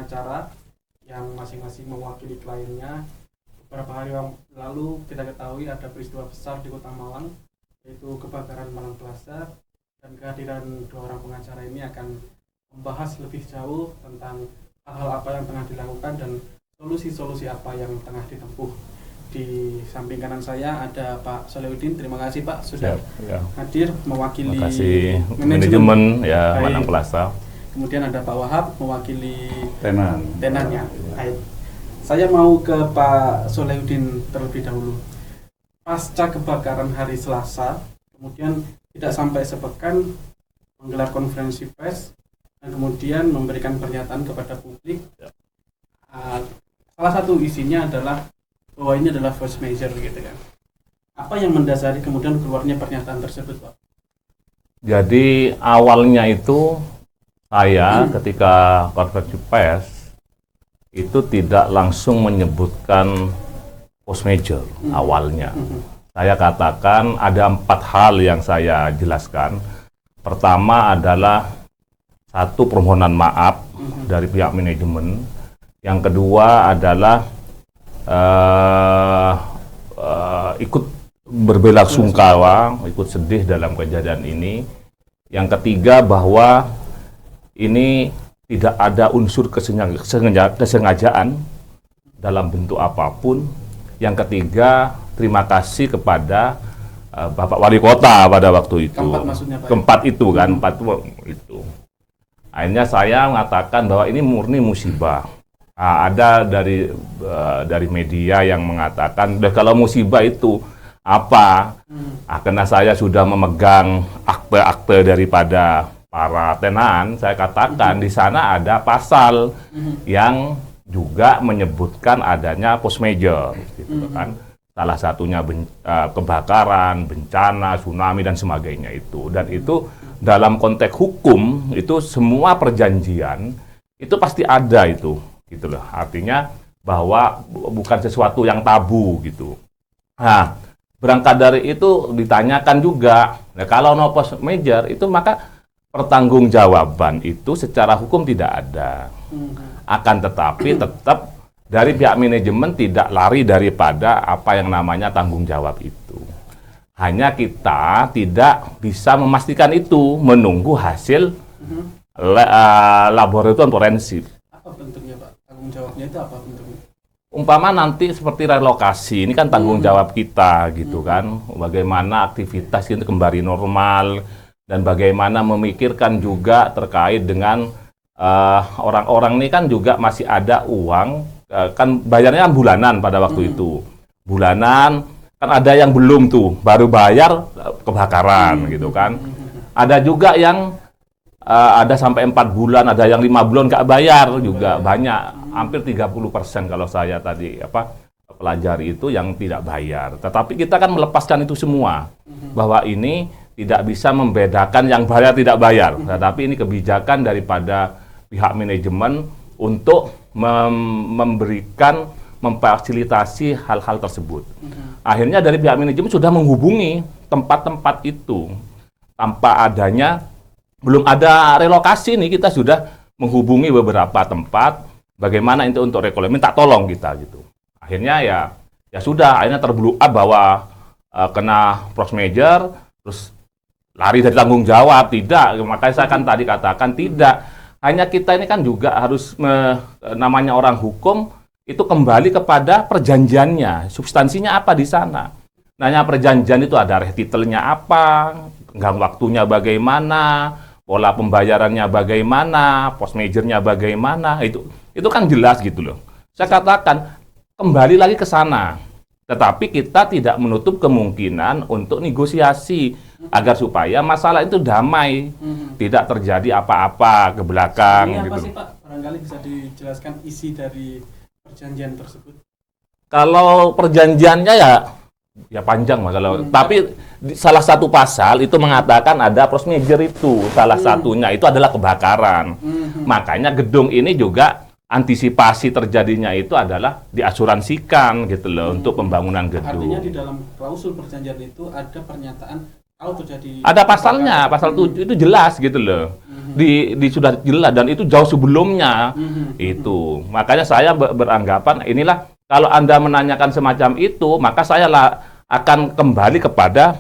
pengacara yang masing-masing mewakili kliennya. Beberapa hari yang lalu kita ketahui ada peristiwa besar di Kota Malang, yaitu kebakaran Malang Plaza, dan kehadiran dua orang pengacara ini akan membahas lebih jauh tentang hal-hal apa yang tengah dilakukan dan solusi-solusi apa yang tengah ditempuh. Di samping kanan saya ada Pak Solehudin. Terima kasih Pak sudah hadir mewakili manajemen ya Malang Plaza. Kemudian ada Pak Wahab mewakili tenannya. Baik. Saya mau ke Pak Solehudin terlebih dahulu. Pasca kebakaran hari Selasa, kemudian tidak sampai sepekan menggelar konferensi pers dan kemudian memberikan pernyataan kepada publik. Salah satu isinya adalah bahwa ini adalah force majeure gitu kan. Apa yang mendasari kemudian keluarnya pernyataan tersebut, Pak? Jadi awalnya itu saya ketika konferensi pers itu tidak langsung menyebutkan force majeure awalnya. Saya katakan ada 4 hal yang saya jelaskan. Pertama adalah satu, permohonan maaf dari pihak manajemen. Yang kedua adalah ikut berbelasungkawa, ikut sedih dalam kejadian ini. Yang ketiga bahwa ini tidak ada unsur kesengajaan dalam bentuk apapun. Yang ketiga, terima kasih kepada Bapak Wali Kota pada waktu itu. Keempat itu kan, empat itu. Akhirnya saya mengatakan bahwa ini murni musibah. Ada dari media yang mengatakan, kalau musibah itu apa? Karena saya sudah memegang akte-akte daripada para tenan, saya katakan di sana ada pasal yang juga menyebutkan adanya force majeure, gitu kan. Salah satunya kebakaran, bencana, tsunami dan sebagainya itu. Dan itu dalam konteks hukum itu semua perjanjian itu pasti ada itu. Gitu loh. Artinya bahwa bukan sesuatu yang tabu gitu. Nah, berangkat dari itu ditanyakan juga, nah, kalau no force majeure itu maka pertanggungjawaban itu secara hukum tidak ada. Akan tetapi tetap dari pihak manajemen tidak lari daripada apa yang namanya tanggung jawab itu. Hanya kita tidak bisa memastikan itu, menunggu hasil laboratorium forensik. Apa bentuknya, Pak? Tanggung jawabnya itu apa bentuknya? Umpama nanti seperti relokasi, ini kan tanggung jawab kita gitu kan. Bagaimana aktivitas itu kembali normal dan bagaimana memikirkan juga terkait dengan orang-orang ini kan juga masih ada uang, kan bayarnya bulanan pada waktu itu. Bulanan, kan ada yang belum tuh, baru bayar kebakaran gitu kan. Ada juga yang ada sampai 4 bulan, ada yang 5 bulan nggak bayar juga, banyak, hampir 30% kalau saya tadi pelajari itu yang tidak bayar. Tetapi kita kan melepaskan itu semua, bahwa ini tidak bisa membedakan yang bayar tidak bayar, tetapi ini kebijakan daripada pihak manajemen untuk memberikan, memfasilitasi hal-hal tersebut. Akhirnya dari pihak manajemen sudah menghubungi tempat-tempat itu tanpa adanya, belum ada relokasi nih, kita sudah menghubungi beberapa tempat, bagaimana itu untuk relokasi, minta tolong kita gitu. Akhirnya ya sudah, akhirnya terblow up bahwa kena force majeure, terus lari dari tanggung jawab, tidak. Makanya saya kan tadi katakan tidak. Hanya kita ini kan juga harus namanya orang hukum itu kembali kepada perjanjiannya, substansinya apa di sana. Nanya perjanjian itu ada retitelnya apa, tenggang waktunya bagaimana, pola pembayarannya bagaimana, force majeure-nya bagaimana, itu kan jelas gitu loh. Saya katakan kembali lagi ke sana. Tetapi kita tidak menutup kemungkinan untuk negosiasi agar supaya masalah itu damai, tidak terjadi apa-apa ke belakang. Ini gitu. apa sih Pak? Barangkali bisa dijelaskan isi dari perjanjian tersebut. Kalau perjanjiannya ya panjang Mas. Tapi salah satu pasal itu mengatakan ada force majeure itu, salah satunya itu adalah kebakaran. Makanya gedung ini juga antisipasi terjadinya itu adalah diasuransikan gitu loh untuk pembangunan gedung. Artinya di dalam klausul perjanjian itu ada pernyataan Tahu tuh jadi Ada pasalnya, pasal 7 itu jelas gitu loh. Di sudah jelas dan itu jauh sebelumnya itu. Makanya saya beranggapan inilah kalau Anda menanyakan semacam itu, maka saya akan kembali kepada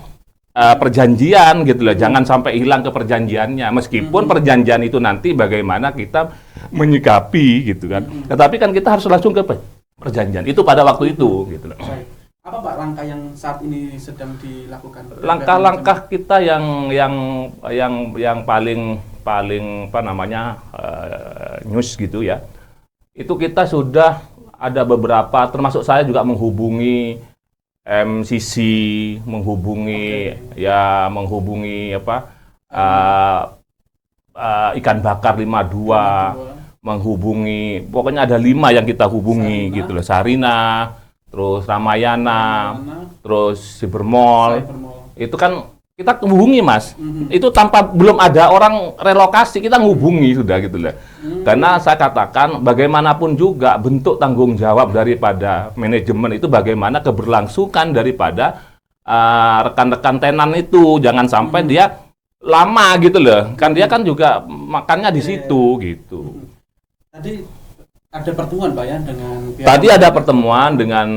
perjanjian gitu loh. Jangan sampai hilang ke perjanjiannya. Meskipun perjanjian itu nanti bagaimana kita menyikapi gitu kan. Tetapi kan kita harus langsung ke perjanjian itu pada waktu itu gitu loh. Baik. Apa Pak langkah yang saat ini sedang dilakukan? Langkah-langkah kita yang paling apa namanya news gitu ya. Itu kita sudah ada beberapa, termasuk saya juga menghubungi MCC, menghubungi apa ikan bakar 52, menghubungi pokoknya ada 5 yang kita hubungi gitu loh. Sarina, terus Ramayana, terus Cybermall. Itu kan kita hubungi Mas. Itu belum ada orang relokasi, kita ngubungi sudah gitu loh. Karena saya katakan bagaimanapun juga bentuk tanggung jawab daripada manajemen itu bagaimana keberlangsungan daripada rekan-rekan tenan itu. Jangan sampai dia lama gitu loh. Kan dia kan juga makannya di situ gitu. Tadi ada pertemuan Pak ya dengan Tadi ada pertemuan dengan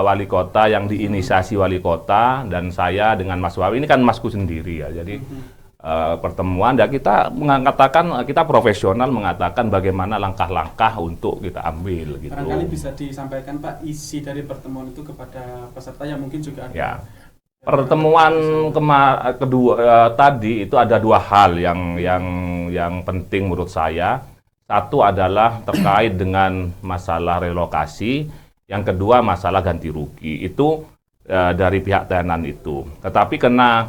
wali kota yang diinisiasi wali kota dan saya dengan Mas Wawi, ini kan masku sendiri ya. Jadi pertemuan dan kita mengatakan kita profesional mengatakan bagaimana langkah-langkah untuk kita ambil gitu. Barangkali bisa disampaikan Pak isi dari pertemuan itu kepada peserta yang mungkin juga ada. Ya. Pertemuan kedua tadi itu ada 2 hal yang penting menurut saya. Satu adalah terkait dengan masalah relokasi, yang kedua masalah ganti rugi. Itu dari pihak tenan itu. Tetapi karena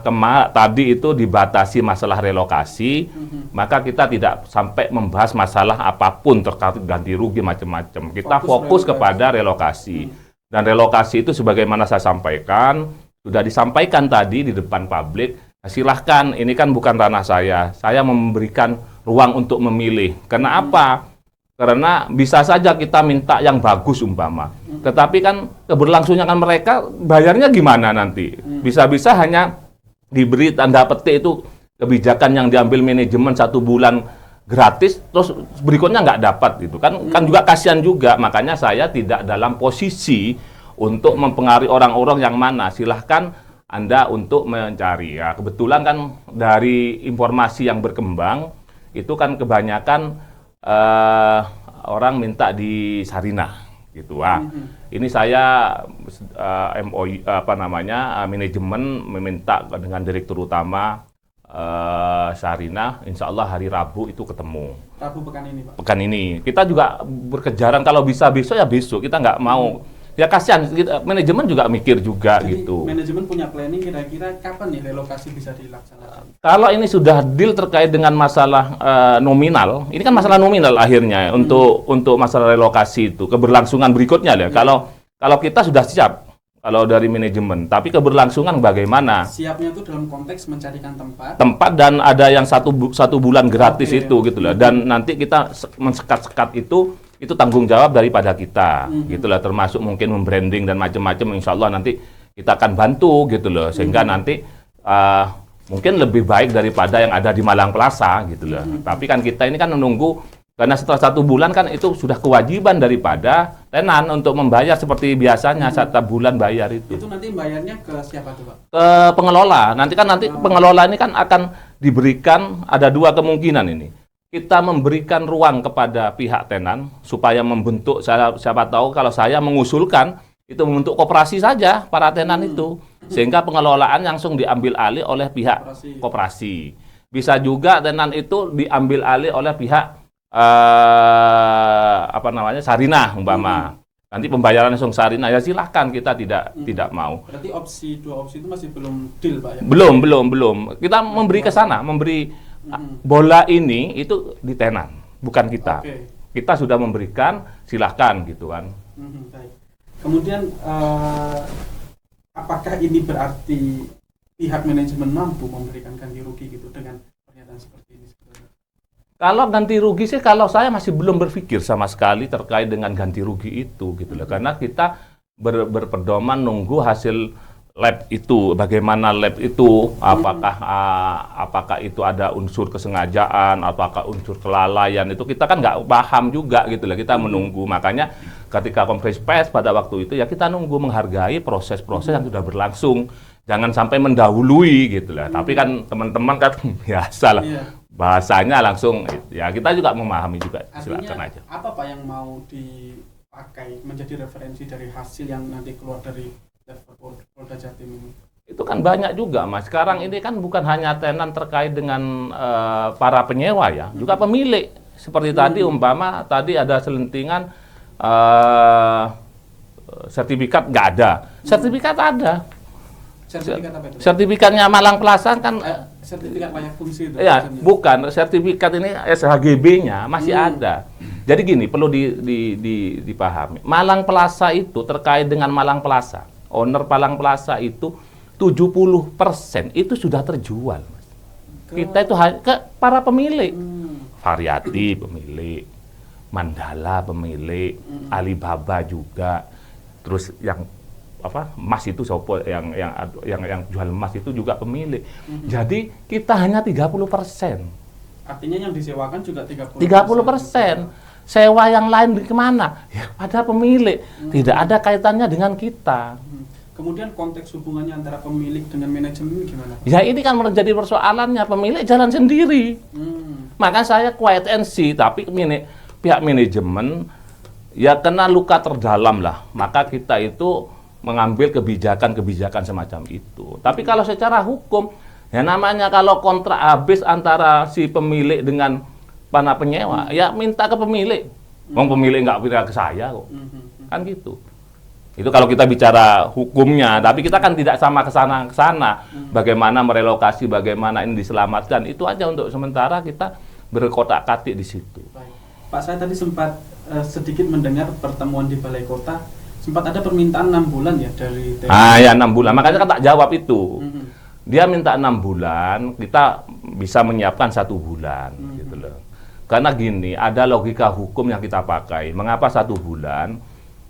tadi itu dibatasi masalah relokasi, maka kita tidak sampai membahas masalah apapun terkait ganti rugi macam-macam. Kita fokus kepada relokasi. Dan relokasi itu sebagaimana saya sampaikan, sudah disampaikan tadi di depan publik. Silahkan, ini kan bukan ranah saya. Saya memberikan ruang untuk memilih. Karena apa? Karena bisa saja kita minta yang bagus umpama. Tetapi kan keberlangsungan mereka bayarnya gimana nanti? Bisa-bisa hanya diberi tanda petik itu kebijakan yang diambil manajemen 1 bulan gratis, terus berikutnya nggak dapat gitu kan? Kan juga kasihan juga. Makanya saya tidak dalam posisi untuk mempengaruhi orang-orang yang mana. Silahkan Anda untuk mencari ya. Kebetulan kan dari informasi yang berkembang itu kan kebanyakan orang minta di Sarina gitu. Ini saya MOU manajemen meminta dengan direktur utama Sarina, insya Allah hari Rabu itu ketemu. Rabu pekan ini Pak. Pekan ini kita juga berkejaran kalau bisa besok ya besok, kita nggak mau. Ya kasihan, manajemen juga mikir juga. Jadi, gitu. Manajemen punya planning kira-kira kapan nih relokasi bisa dilaksanakan? Kalau ini sudah deal terkait dengan masalah nominal, ini kan masalah nominal akhirnya untuk masalah relokasi itu keberlangsungan berikutnya ya. Kalau kita sudah siap kalau dari manajemen, tapi keberlangsungan bagaimana? Siapnya itu dalam konteks mencarikan tempat dan ada yang satu bulan gratis itu gitu loh. Dan nanti kita mensekat-sekat itu tanggung jawab daripada kita, gitulah, termasuk mungkin membranding dan macam-macam. Insya Allah nanti kita akan bantu gitu loh, sehingga nanti mungkin lebih baik daripada yang ada di Malang Plaza gitu loh. Tapi kan kita ini kan menunggu, karena setelah 1 bulan kan itu sudah kewajiban daripada tenan untuk membayar seperti biasanya setiap bulan bayar itu. Itu nanti bayarnya ke siapa tuh Pak? Ke pengelola. Nanti pengelola ini kan akan diberikan, ada 2 kemungkinan ini. Kita memberikan ruang kepada pihak tenan supaya membentuk, siapa tahu kalau saya mengusulkan itu membentuk koperasi saja para tenan itu, sehingga pengelolaan langsung diambil alih oleh pihak koperasi. Bisa juga tenan itu diambil alih oleh pihak Sarina umpama. Nanti pembayaran langsung Sarina, ya silahkan, kita tidak mau. Berarti 2 opsi itu masih belum deal Pak ya? Belum. Kita memberi ke sana, bola ini itu di tenan, bukan kita. Kita sudah memberikan, silahkan gitu kan. Baik. Kemudian apakah ini berarti pihak manajemen mampu memberikan ganti rugi gitu dengan pernyataan seperti ini? Kalau ganti rugi sih, kalau saya masih belum berpikir sama sekali terkait dengan ganti rugi itu gitu loh. Karena kita berpedoman nunggu hasil lab itu, bagaimana lab itu, apakah itu ada unsur kesengajaan, apakah unsur kelalaian, itu kita kan nggak paham juga gitu lah, kita menunggu. Makanya ketika konferensi pers pada waktu itu ya kita nunggu, menghargai proses-proses yang sudah berlangsung, jangan sampai mendahului gitu lah. Tapi kan teman-teman kan biasa lah, bahasanya langsung ya kita juga memahami juga. Artinya aja. apa Pak yang mau dipakai menjadi referensi dari hasil yang nanti keluar dari Polda Jatim ini? Itu kan banyak juga, Mas. Sekarang ini kan bukan hanya tenan terkait dengan para penyewa ya, juga pemilik. Seperti tadi umpama tadi ada selentingan sertifikat nggak ada. Sertifikat ada. Sertifikat apa itu? Sertifikatnya Malang Plaza kan sertifikat layak fungsi itu. ya, bukan. Sertifikat ini SHGB-nya masih ada. Jadi gini, perlu dipahami. Malang Plaza itu terkait dengan Malang Plaza. Owner Malang Plaza itu 70% itu sudah terjual, Mas. Kita itu ke para pemilik. Variati pemilik, Mandala pemilik, Alibaba juga. Terus yang emas itu sopo yang jual emas itu juga pemilik. Jadi kita hanya 30%. Artinya yang disewakan juga 30%. 30%. Sewa yang lain di kemana? Ya pada pemilik. Tidak ada kaitannya dengan kita. Kemudian konteks hubungannya antara pemilik dengan manajemen gimana? Ya ini kan menjadi persoalannya, pemilik jalan sendiri. Maka saya quiet and see, tapi pihak manajemen ya kena luka terdalam lah. Maka kita itu mengambil kebijakan-kebijakan semacam itu. Tapi kalau secara hukum, ya namanya kalau kontrak habis antara si pemilik dengan para penyewa, ya minta ke pemilik. Pemilik nggak pindah ke saya kok. Kan gitu. Itu kalau kita bicara hukumnya, tapi kita kan tidak sama ke sana. Bagaimana merelokasi, bagaimana ini diselamatkan, itu aja untuk sementara kita berkotak-katik di situ. Baik. Pak, saya tadi sempat sedikit mendengar pertemuan di Balai Kota, sempat ada permintaan 6 bulan ya dari ya 6 bulan, makanya kan tak jawab itu. Dia minta 6 bulan, kita bisa menyiapkan 1 bulan, gitu loh. Karena gini, ada logika hukum yang kita pakai. Mengapa 1 bulan?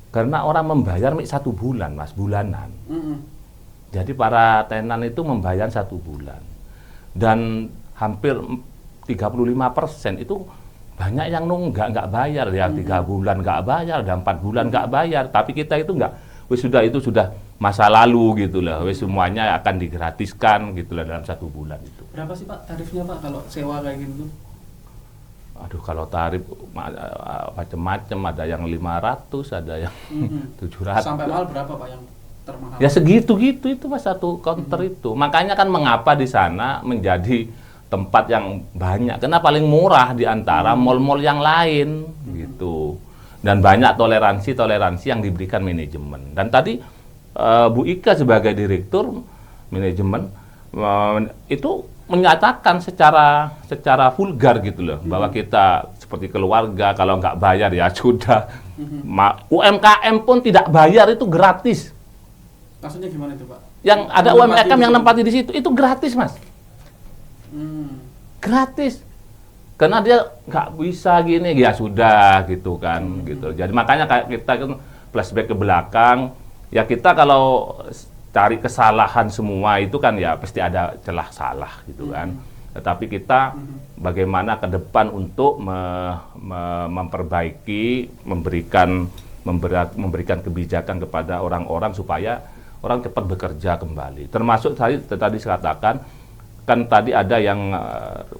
Karena orang membayar 1 bulan, Mas, bulanan. Jadi para tenan itu membayar 1 bulan. Dan hampir 35% itu banyak yang nggak bayar. Ya 3 bulan nggak bayar, dan 4 bulan nggak bayar. Tapi kita itu nggak. Itu sudah masa lalu gitu lah. Semuanya akan digratiskan gitu lah dalam 1 bulan itu. Berapa sih Pak tarifnya Pak kalau sewa kayak gitu? Aduh, kalau tarif macam-macam, ada yang 500, ada yang 700. Sampai mahal berapa Pak yang termahal? Ya segitu-gitu itu Mas, satu counter itu. Makanya kan mengapa di sana menjadi tempat yang banyak, karena paling murah di antara mall-mall yang lain gitu. Dan banyak toleransi yang diberikan manajemen. Dan tadi Bu Ika sebagai direktur manajemen itu menyatakan secara vulgar gitu loh, bahwa kita seperti keluarga, kalau nggak bayar ya sudah. UMKM pun tidak bayar, itu gratis. Maksudnya gimana itu Pak? Yang ada UMKM yang nempati di situ itu gratis, Mas. Gratis. Karena dia nggak bisa gini, ya sudah gitu kan, gitu. Jadi makanya kita kan flashback ke belakang, ya kita kalau cari kesalahan semua itu kan ya pasti ada celah salah gitu kan. Tetapi kita bagaimana ke depan untuk memperbaiki, memberikan kebijakan kepada orang-orang supaya orang cepat bekerja kembali. Termasuk tadi saya katakan, kan tadi ada yang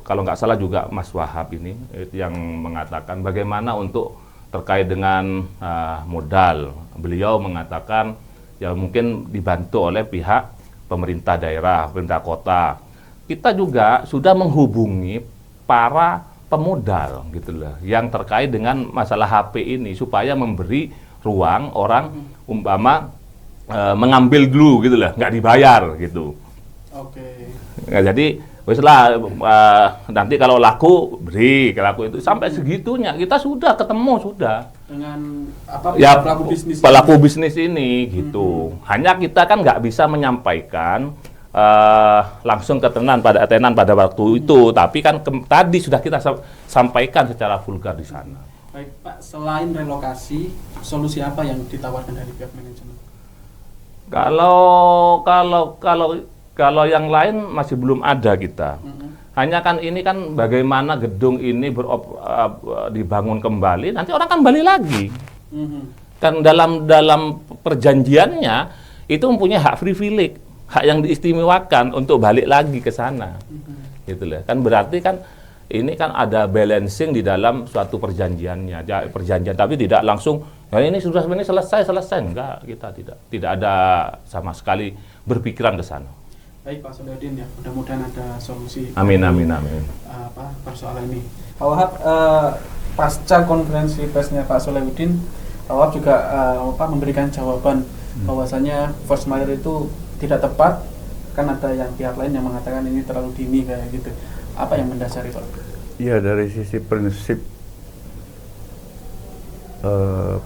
kalau nggak salah juga Mas Wahab ini yang mengatakan bagaimana untuk terkait dengan modal. Beliau mengatakan ya mungkin dibantu oleh pihak pemerintah daerah, pemerintah kota. Kita juga sudah menghubungi para pemodal gitu loh, yang terkait dengan masalah HP ini supaya memberi ruang orang umpama mengambil dulu gitu loh, nggak dibayar gitu. Oke. Nah, jadi wes lah nanti kalau laku beri, kalau laku itu sampai segitunya kita sudah ketemu sudah dengan apa ya, pelaku bisnis ini gitu. Hanya kita kan nggak bisa menyampaikan langsung ke tenan pada waktu itu, tapi kan tadi sudah kita sampaikan secara vulgar di sana. Baik Pak, selain relokasi, solusi apa yang ditawarkan dari pihak manajemen? Kalau kalau kalau kalau yang lain masih belum ada kita. Hanya kan ini kan bagaimana gedung ini dibangun kembali, nanti orang kan balik lagi. Kan dalam perjanjiannya itu mempunyai hak privilege, hak yang diistimewakan untuk balik lagi ke sana. Gitu loh. Kan berarti kan ini kan ada balancing di dalam suatu perjanjiannya, perjanjian, tapi tidak langsung ya ini sudah sebenarnya selesai enggak, kita tidak ada sama sekali berpikiran ke sana. Baik Pak Solahuddin, ya mudah-mudahan ada solusi. Amin. Persoalan ini. Pak Wahab, pasca konferensi persnya Pak Solahuddin, Pak Wahab juga memberikan jawaban bahwasanya force majeure itu tidak tepat, kan ada yang pihak lain yang mengatakan ini terlalu dini kayak gitu. Apa yang mendasari Pak? Iya, dari sisi prinsip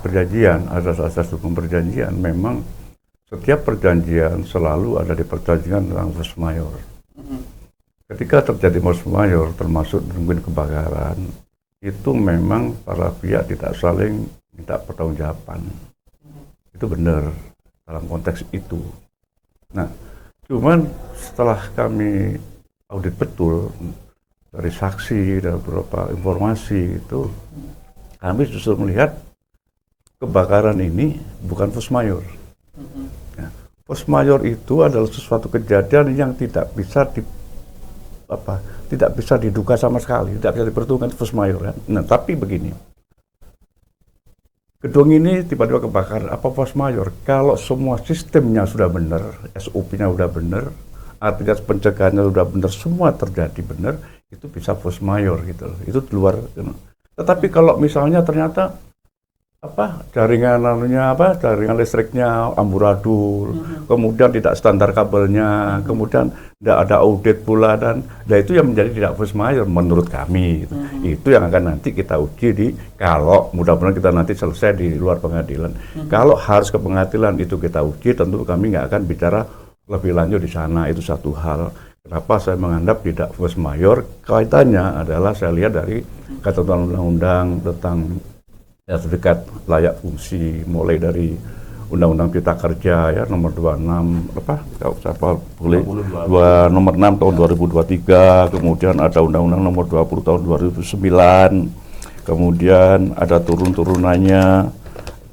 perjanjian, asas-asas hukum perjanjian, memang setiap perjanjian selalu ada di perjanjian tentang force majeure. Ketika terjadi force majeure, termasuk mungkin kebakaran, itu memang para pihak tidak saling minta pertanggungjawaban. Itu benar dalam konteks itu. Nah, cuman setelah kami audit betul dari saksi dan beberapa informasi itu, kami justru melihat kebakaran ini bukan force majeure. Ya, force majeure itu adalah sesuatu kejadian yang tidak bisa diduga sama sekali, tidak bisa diperhitungkan force majeure. Nah, tapi begini, gedung ini tiba-tiba kebakaran, apa force majeure? Kalau semua sistemnya sudah benar, SOP-nya sudah benar, artinya pencegahannya sudah benar, semua terjadi benar, itu bisa force majeure gitu. Itu di luar. Tetapi kalau misalnya ternyata jaringan listriknya amburadul, kemudian tidak standar kabelnya, kemudian tidak ada audit pula, dan itu yang menjadi tidak force majeure menurut kami gitu. Itu yang akan nanti kita uji kalau mudah-mudahan kita nanti selesai di luar pengadilan. Kalau harus ke pengadilan itu kita uji, tentu kami nggak akan bicara lebih lanjut di sana. Itu satu hal. Kenapa saya menganggap tidak force majeure? Kaitannya adalah saya lihat dari ketentuan undang-undang tentang sertifikat layak fungsi, mulai dari Undang-Undang Cipta Kerja ya nomor 26 nomor 6 tahun 2023, kemudian ada Undang-Undang nomor 20 tahun 2009, kemudian ada turun-turunannya,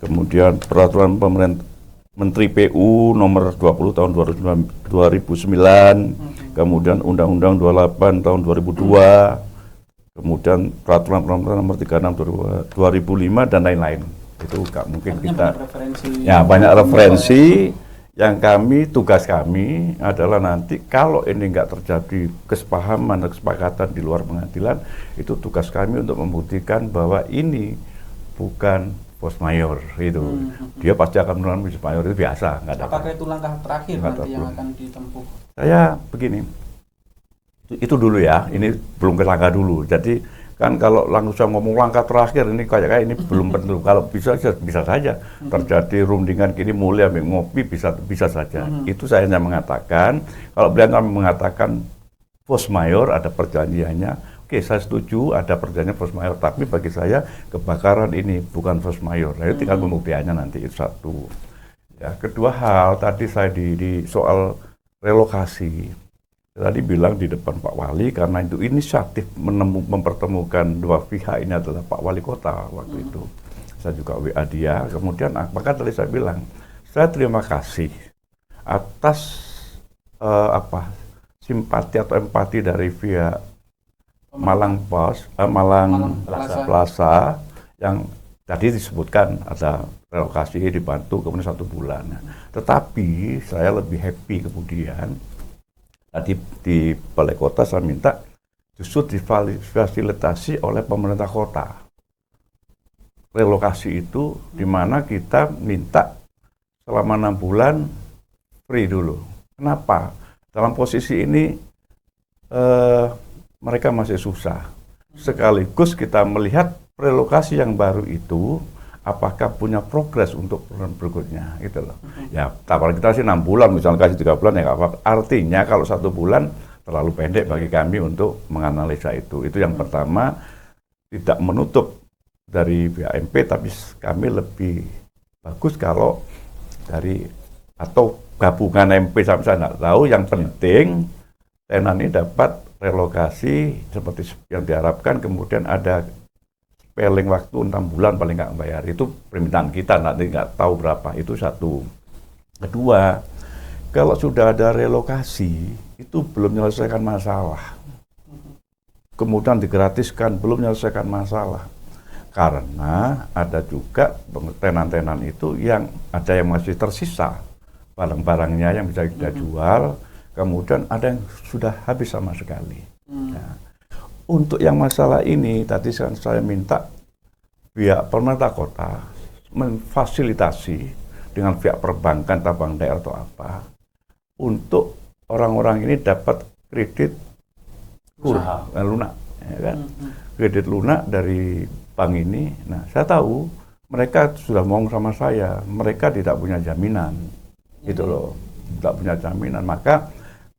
kemudian peraturan pemerintah Menteri PU nomor 20 tahun 2009, kemudian Undang-Undang 28 tahun 2002, kemudian peraturan nomor 36 2005 dan lain-lain. Itu mungkin kita banyak referensi yang tugas kami adalah nanti kalau ini nggak terjadi kesepahaman dan kesepakatan di luar pengadilan, itu tugas kami untuk membuktikan bahwa ini bukan force majeure itu. Dia pasti akan menolak force majeure, itu biasa, nggak ada. Apakah itu langkah terakhir nanti yang akan ditempuh? Saya begini, itu dulu ya, ini belum ke langkah dulu. Jadi kan kalau langsung ngomong langkah terakhir ini kayak ini belum tentu. Kalau bisa saja terjadi rundingan gini mulai ambil ngopi bisa saja. Itu saya hanya mengatakan kalau beliau mengatakan force majeure ada perjanjiannya. Oke, saya setuju ada perjanjian force majeure, tapi bagi saya kebakaran ini bukan force majeure. Nah, itu tinggal pembuktiannya nanti, itu satu. Ya, kedua hal tadi saya di soal relokasi. Tadi bilang di depan Pak Wali karena itu inisiatif mempertemukan dua pihak ini adalah Pak Wali Kota waktu itu. Saya juga WA dia. Kemudian apakah tadi saya bilang, saya terima kasih atas simpati atau empati dari pihak Malang Plaza yang tadi disebutkan ada relokasi dibantu kemudian 1 bulan. Tetapi saya lebih happy kemudian di Balai Kota saya minta justru difasilitasi oleh pemerintah kota. Relokasi itu di mana kita minta selama 6 bulan free dulu. Kenapa? Dalam posisi ini mereka masih susah. Sekaligus kita melihat relokasi yang baru itu apakah punya progres untuk bulan berikutnya gitu loh. Ya, kalau kita sih 6 bulan, misalnya kasih 3 bulan ya nggak apa-apa. Artinya kalau 1 bulan terlalu pendek bagi kami untuk menganalisa itu. Itu yang pertama, tidak menutup dari BAMP, tapi kami lebih bagus kalau dari atau gabungan MP saya nggak tahu, yang penting tenan ini dapat relokasi seperti yang diharapkan, kemudian ada spelling waktu 6 bulan paling nggak bayar. Itu permintaan kita, nanti nggak tahu berapa, itu satu. Kedua, kalau sudah ada relokasi, itu belum menyelesaikan masalah. Kemudian digratiskan, belum menyelesaikan masalah. Karena ada juga tenan-tenan itu yang ada yang masih tersisa, barang-barangnya yang bisa kita jual, kemudian ada yang sudah habis sama sekali. Nah, untuk yang masalah ini, tadi saya minta pihak pemerintah kota memfasilitasi dengan pihak perbankan, tabang daerah atau apa, untuk orang-orang ini dapat kredit lunak, ya kan? Kredit lunak dari bank ini. Nah, saya tahu mereka sudah ngomong sama saya, mereka tidak punya jaminan, gitu loh, tidak punya jaminan. Maka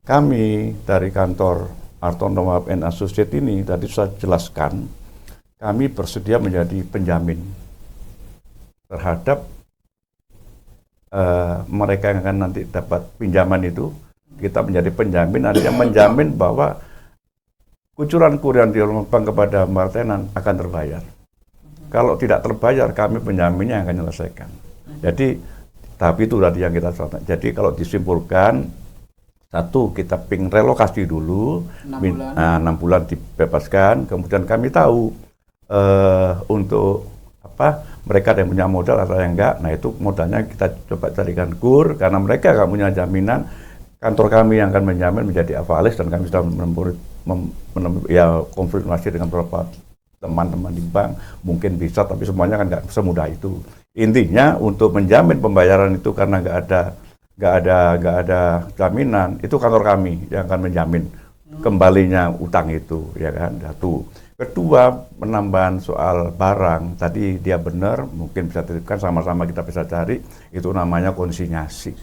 kami dari kantor Hartono Wahab & Associates ini tadi saya jelaskan, kami bersedia menjadi penjamin terhadap mereka yang akan nanti dapat pinjaman itu. Kita menjadi penjamin, artinya menjamin bahwa kucuran-kucuran di bank kepada tenan akan terbayar. Kalau tidak terbayar, kami penjaminnya yang akan menyelesaikan. Jadi, tapi itu tadi yang kita selesaikan. Jadi kalau disimpulkan, satu, kita ping relokasi dulu, 6 bulan dibebaskan, kemudian kami tahu untuk apa mereka yang punya modal atau yang enggak, nah itu modalnya kita coba carikan kur, karena mereka nggak punya jaminan, kantor kami yang akan menjamin menjadi avalis, dan kami sudah konfirmasi dengan beberapa teman-teman di bank, mungkin bisa, tapi semuanya kan nggak semudah itu. Intinya untuk menjamin pembayaran itu, karena nggak ada jaminan, itu kantor kami yang akan menjamin kembalinya utang itu, ya kan. Satu. Kedua, penambahan soal barang, tadi dia benar, mungkin bisa titipkan, sama-sama kita bisa cari, itu namanya konsinyasi.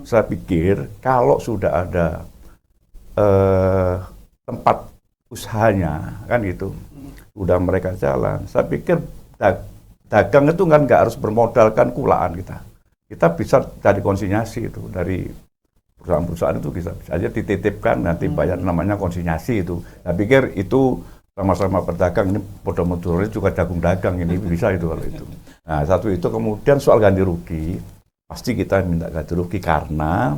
Saya pikir kalau sudah ada tempat usahanya, kan gitu, udah mereka jalan, saya pikir dagang itu kan nggak harus bermodalkan kulaan kita. Kita bisa cari konsinyasi itu dari perusahaan-perusahaan, itu bisa aja dititipkan, nanti bayar, namanya konsinyasi itu. Saya pikir itu sama-sama berdagang, ini modal-modalnya juga jagung dagang, ini bisa itu kalau itu. Nah, satu itu. Kemudian soal ganti rugi, pasti kita minta ganti rugi karena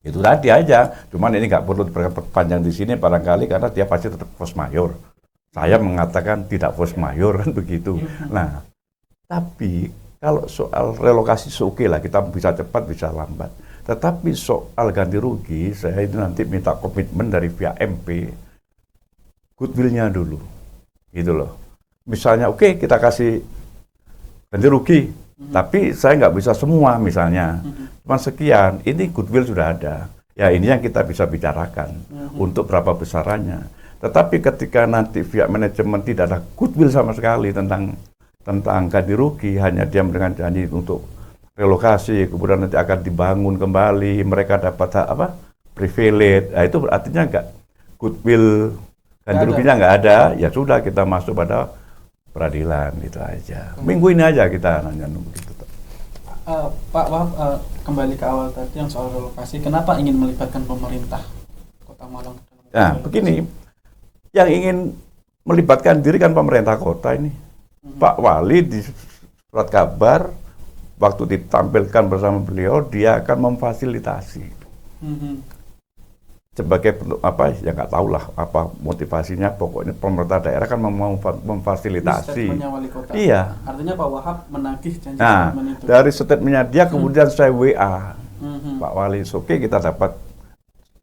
itu tadi aja. Cuman ini nggak perlu diperpanjang di sini barangkali, karena dia pasti tetap force majeure. Saya mengatakan tidak force majeure, kan begitu. Nah, tapi kalau soal relokasi oke lah, kita bisa cepat, bisa lambat. Tetapi soal ganti rugi, saya itu nanti minta komitmen dari pihak MP, goodwill-nya dulu, gitu loh. Misalnya, oke, kita kasih ganti rugi, tapi saya nggak bisa semua misalnya, cuma sekian, ini goodwill sudah ada. Ya ini yang kita bisa bicarakan, untuk berapa besarannya. Tetapi ketika nanti pihak manajemen tidak ada goodwill sama sekali tentang ganti rugi, hanya dia dengan janji untuk relokasi, kemudian nanti akan dibangun kembali, mereka dapat apa? Privilege, nah itu artinya nggak goodwill. Ganti ruginya nggak ada, ya sudah kita masuk pada peradilan, gitu aja. Minggu ini aja kita nanya begitu. Pak Wahab, kembali ke awal tadi yang soal relokasi, kenapa ingin melibatkan pemerintah Kota Malang? Nah, begini, yang ingin melibatkan diri kan pemerintah kota ini. Pak Wali di surat kabar, waktu ditampilkan bersama beliau, dia akan memfasilitasi. Sebagai bentuk apa, ya nggak tahu lah apa motivasinya, pokoknya pemerintah daerah kan mau memfasilitasi. Wali kota. Iya. Artinya Pak Wahab menagih janji itu. Dari statementnya dia, kemudian saya WA Pak Wali, oke, kita dapat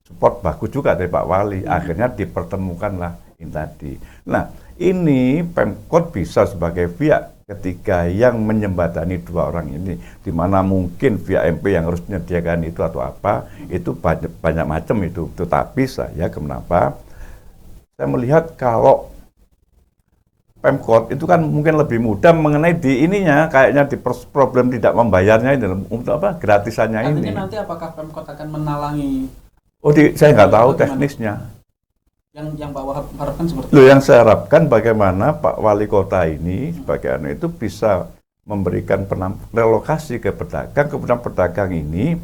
support bagus juga dari Pak Wali. Akhirnya dipertemukanlah ini tadi. Nah, ini Pemkot bisa sebagai pihak ketika yang menyembatani dua orang ini, di mana mungkin via MP yang harus menyediakan itu atau apa, itu banyak macam itu. Tetapi saya kenapa saya melihat kalau Pemkot itu kan mungkin lebih mudah mengenai di ininya, kayaknya di problem tidak membayarnya ini, untuk apa, gratisannya. Artinya ini. Artinya nanti apakah Pemkot akan menalangi? Saya nggak tahu teknisnya. Yang Pak Wahab harapkan seperti itu. Yang saya harapkan bagaimana Pak Wali Kota ini sebagai itu bisa memberikan relokasi ke pedagang, kemudian pedagang ini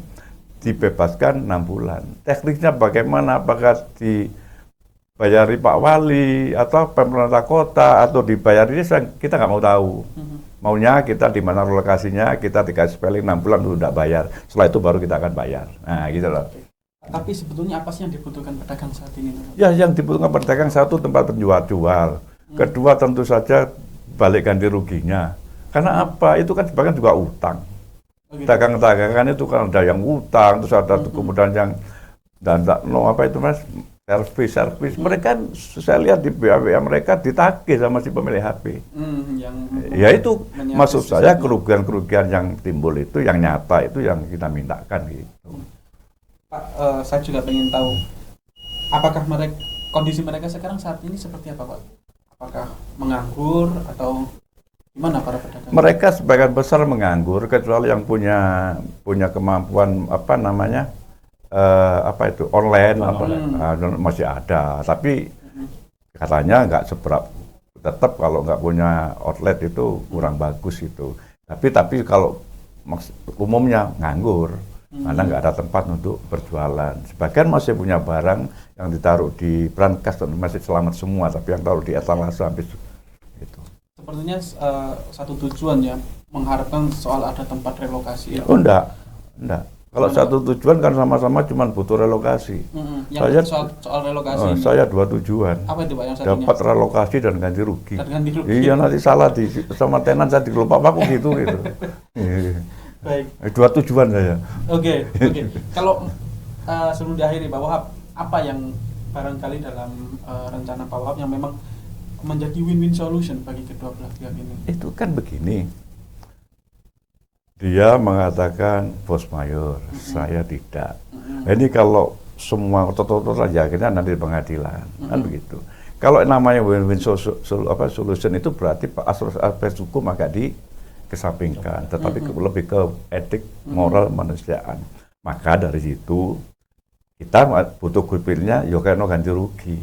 dibebaskan 6 bulan. Tekniknya bagaimana? Apakah dibayari Pak Wali atau pemerintah kota atau dibayari desa? Kita nggak mau tahu. Maunya kita di mana relokasinya, kita dikasih spelling 6 bulan dulu tidak bayar. Setelah itu baru kita akan bayar. Nah, gitu loh. Tapi sebetulnya apa sih yang dibutuhkan pedagang saat ini? Ya, yang dibutuhkan pedagang satu tempat penjual-jual. Kedua tentu saja balik ganti ruginya. Karena apa? Itu kan sebagian juga utang. Dagang-dagangan itu kan ada yang utang, terus ada kemudian yang apa itu Mas? Servis. Mereka saya lihat di BAWA mereka ditagih sama si pemilik HP. Ya itu maksud saya kerugian-kerugian yang timbul itu yang nyata itu yang kita mintakan gitu. Pak, saya juga ingin tahu apakah kondisi mereka sekarang saat ini seperti apa, Pak? Apakah menganggur atau gimana para pedagang? Mereka sebagian besar menganggur kecuali yang punya kemampuan apa namanya online masih ada, tapi katanya nggak seberapa. Tetap kalau nggak punya outlet itu kurang bagus itu. Tapi kalau umumnya nganggur. Karena nggak ada tempat untuk berjualan. Sebagian masih punya barang yang ditaruh di brankas dan masih selamat semua, tapi yang taruh di etalase habis itu. Sepertinya satu tujuan ya, mengharapkan soal ada tempat relokasi. Oh enggak. Kalau satu tujuan kan sama-sama cuma butuh relokasi. Yang soal relokasi. Saya 2 tujuan. Apa itu Pak yang satunya? Dapat relokasi dan ganti rugi. Iya, nanti salah sama tenan saya digelopak aku gitu. Baik. 2 tujuan saya. Oke. Kalau sebelum diakhiri Pak Wahab, apa yang barangkali dalam rencana Pak Wahab yang memang menjadi win-win solution bagi kedua belah pihak ini? Itu kan begini. Dia mengatakan force majeure, saya tidak. Ini kalau semua otot-otot saja akhirnya nanti di pengadilan, kan begitu. Kalau namanya win-win solution itu berarti aspek hukum agak dikesampingkan, tetapi lebih ke etik, moral, manusiaan. Maka dari situ kita butuh goodwill-nya, ya karena ganti rugi.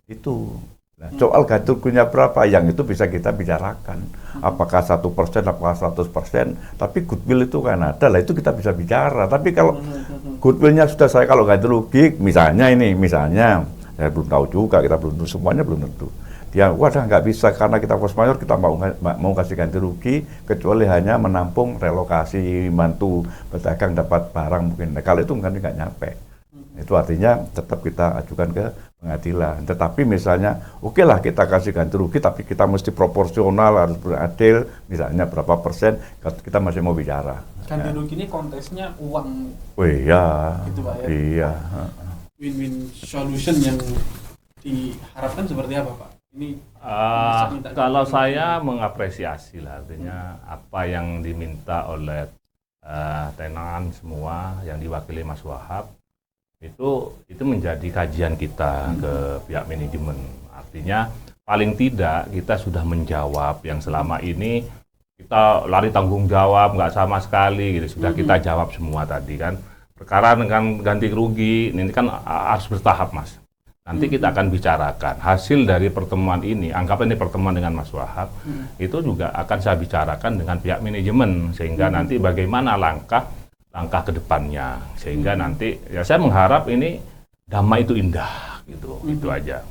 Itu. Nah, soal ganti ruginya berapa, yang itu bisa kita bicarakan. Apakah 1%, apakah 100%, tapi goodwill itu kan ada, lah itu kita bisa bicara. Tapi kalau goodwill-nya sudah saya kalau ganti rugi, misalnya saya belum tahu juga, kita belum tahu, semuanya belum tentu. Dia, wadah nggak bisa karena kita force majeure, kita mau kasih ganti rugi, kecuali hanya menampung relokasi, bantu pedagang dapat barang mungkin. Nah, kalau itu mungkin nggak nyampe. Itu artinya tetap kita ajukan ke pengadilan. Tetapi misalnya, oke lah kita kasih ganti rugi, tapi kita mesti proporsional, harus beradil, misalnya berapa persen, kita masih mau bicara. Ganti rugi ini kontesnya uang. Oh iya. Gitu Pak ya? Iya. Win-win solution yang diharapkan seperti apa Pak? Ini kalau saya mengapresiasi lah, artinya apa yang diminta oleh tenan semua yang diwakili Mas Wahab itu menjadi kajian kita ke pihak manajemen. Artinya paling tidak kita sudah menjawab yang selama ini kita lari tanggung jawab nggak sama sekali gitu, sudah kita jawab semua tadi kan. Perkara dengan ganti rugi ini kan harus bertahap Mas. Nanti kita akan bicarakan hasil dari pertemuan ini, anggaplah ini pertemuan dengan Mas Wahab, itu juga akan saya bicarakan dengan pihak manajemen sehingga nanti bagaimana langkah ke depannya, sehingga nanti ya saya mengharap ini damai itu indah gitu. Itu aja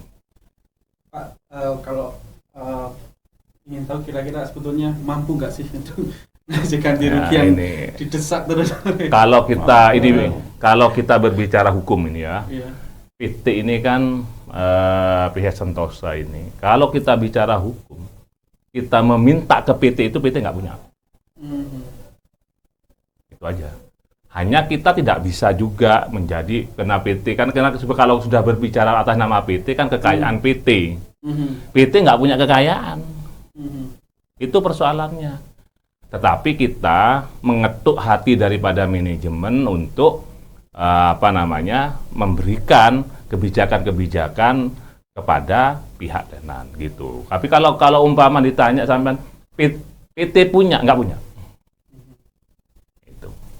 Pak. Kalau ingin tahu kira-kira sebetulnya mampu nggak sih itu ngasih ganti rugi yang ini, didesak terus. Kalau kita berbicara hukum ini ya, PT ini kan pihak Sentosa ini, kalau kita bicara hukum, kita meminta ke PT itu PT nggak punya. Itu aja. Hanya kita tidak bisa juga menjadi kena PT kan, karena kalau sudah berbicara atas nama PT kan kekayaan PT. PT nggak punya kekayaan. Itu persoalannya. Tetapi kita mengetuk hati daripada manajemen untuk memberikan kebijakan-kebijakan kepada pihak tenan gitu. Tapi kalau umpama ditanya sampean PT punya nggak punya?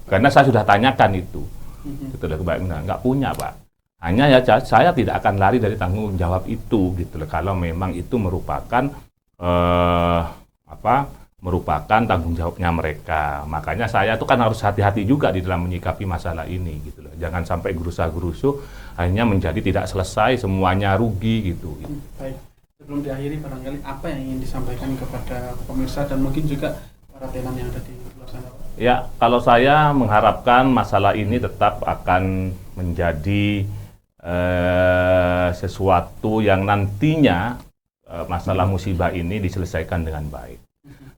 Karena saya sudah tanyakan itu, gitu loh, nggak punya Pak. Hanya ya saya tidak akan lari dari tanggung jawab itu, gitu loh. Kalau memang itu merupakan merupakan tanggung jawabnya mereka. Makanya saya tuh kan harus hati-hati juga di dalam menyikapi masalah ini gitu loh. Jangan sampai gerusa-gerusu akhirnya menjadi tidak selesai, semuanya rugi gitu. Baik, sebelum diakhiri barangkali apa yang ingin disampaikan kepada pemirsa dan mungkin juga para tenan yang ada di luar sana, Pak? Ya, kalau saya mengharapkan masalah ini tetap akan menjadi sesuatu yang nantinya masalah musibah ini diselesaikan dengan baik.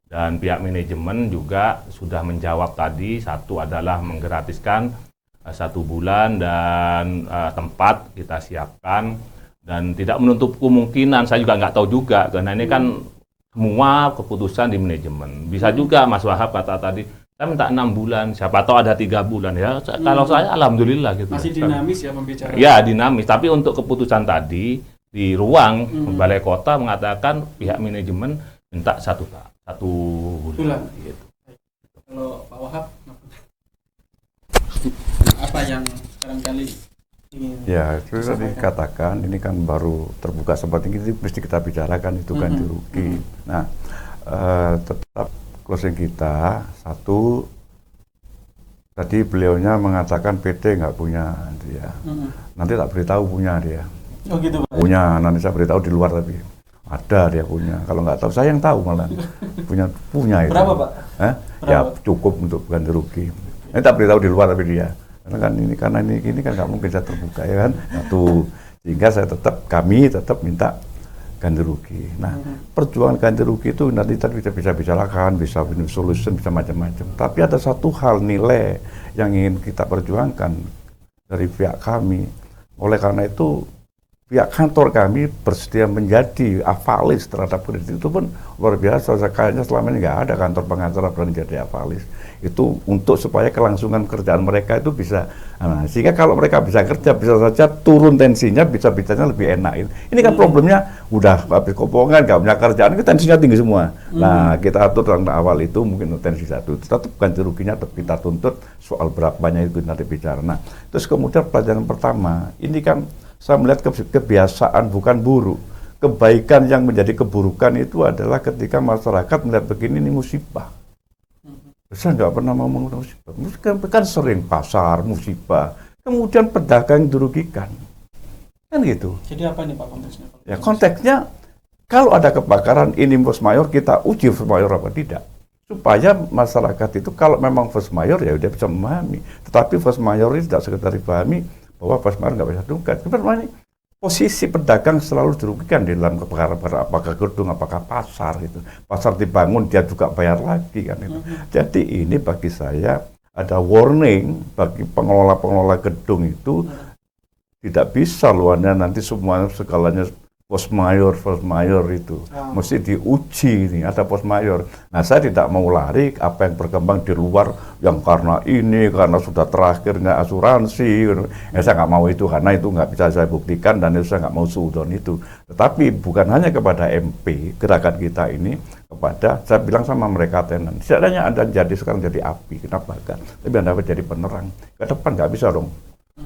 Dan pihak manajemen juga sudah menjawab tadi, satu adalah menggratiskan 1 bulan dan tempat kita siapkan, dan tidak menutup kemungkinan, saya juga nggak tahu juga, karena ini kan semua keputusan di manajemen. Bisa juga Mas Wahab kata tadi, saya minta 6 bulan, siapa tahu ada 3 bulan ya. Kalau saya alhamdulillah gitu. Masih dinamis ya pembicaraan. Ya dinamis, tapi untuk keputusan tadi di ruang Balai Kota mengatakan pihak manajemen minta 1 bulan. Gitu. Kalau Pak Wahab, apa yang barangkali ingin Ya, itu tadi katakan ini kan baru terbuka seperti ini, mesti kita bicarakan itu ganti rugi. Nah, tetap closing kita satu, tadi beliaunya mengatakan PT nggak punya dia. Nanti tak beritahu punya dia. Oh gitu, Pak. Punya, nanti saya beritahu di luar, tapi ada dia punya. Kalau nggak tahu, saya yang tahu malah punya itu. Berapa, Pak? Ya cukup untuk ganti rugi. Ini tak beritahu di luar tapi dia. Karena ini kan nggak mungkin saya terbuka ya kan. Satu, sehingga kami tetap minta ganti rugi. Nah, perjuangan ganti rugi itu nanti kita bisa bicarakan, bisa win solution, bisa macam-macam. Tapi ada satu hal nilai yang ingin kita perjuangkan dari pihak kami. Oleh karena itu pihak kantor kami bersedia menjadi avalis terhadap kredit itu pun luar biasa. Kayaknya selama ini nggak ada kantor pengacara berani jadi avalis. Itu untuk supaya kelangsungan kerjaan mereka itu bisa, sehingga kalau mereka bisa kerja, bisa saja turun tensinya, bisa bicaranya lebih enak. Ini kan problemnya udah habis kopongan, nggak punya kerjaan, itu tensinya tinggi semua. Nah, kita atur tentang awal itu mungkin tensi 1, tetap ganti ruginya tetap kita tuntut, soal berapanya itu nanti bicara. Nah, terus kemudian pelajaran pertama, ini kan saya melihat kebiasaan bukan buruk. Kebaikan yang menjadi keburukan itu adalah ketika masyarakat melihat begini, ini musibah. Saya nggak pernah mau menggunakan musibah. Kan sering pasar, musibah. Kemudian pedagang dirugikan. Kan gitu. Jadi apa nih Pak konteksnya? Ya konteksnya, kalau ada kebakaran, ini force majeure, kita uji force majeure apa tidak. Supaya masyarakat itu kalau memang force majeure ya dia bisa memahami. Tetapi force majeure itu tidak sekedar dipahami bahwa force majeure nggak bisa diungkap. Posisi pedagang selalu dirugikan di dalam kebakaran, apakah gedung, apakah pasar itu. Pasar dibangun dia juga bayar lagi kan itu. Jadi ini bagi saya ada warning bagi pengelola gedung itu, tidak bisa luarnya nanti semuanya segalanya force majeure itu mesti diuji nih, ada force majeure. Nah, saya tidak mau lari apa yang berkembang di luar yang karena sudah terakhirnya asuransi. Saya nggak mau itu, karena itu nggak bisa saya buktikan dan itu saya nggak mau suudon itu. Tetapi bukan hanya kepada MP gerakan kita ini, kepada saya bilang sama mereka tenan, setidaknya Anda sekarang jadi api, kenapa kan? Tapi Anda jadi penerang. Ke depan nggak bisa dong.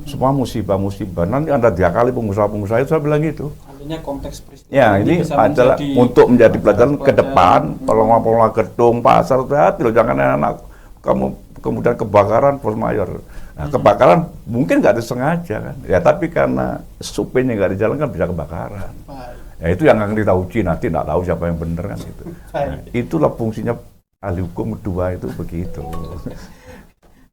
Semua musibah-musibah nanti Anda diakali pengusaha-pengusaha itu, saya bilang gitu. Artinya konteks peristiwa ya ini adalah untuk menjadi pelajaran ke depan. Pengelola gedung, pasar, hati loh, jangan anak kamu kemudian kebakaran force majeure. Nah, kebakaran mungkin nggak disengaja kan, ya tapi karena supenya nggak dijalankan bisa kebakaran. Ya itu yang akan kita uji nanti, nggak tahu siapa yang benar kan itu. Nah, itulah fungsinya ahli hukum 2 itu begitu.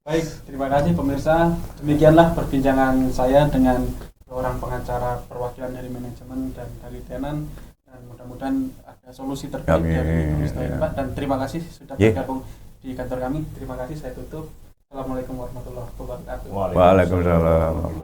Baik, terima kasih pemirsa. Demikianlah perbincangan saya dengan seorang pengacara perwakilan dari manajemen dan dari tenan, dan mudah-mudahan ada solusi terbaik dari pemirsa ini, Pak. Dan terima kasih sudah bergabung di kantor kami. Terima kasih, saya tutup. Assalamualaikum warahmatullahi wabarakatuh. Waalaikumsalam.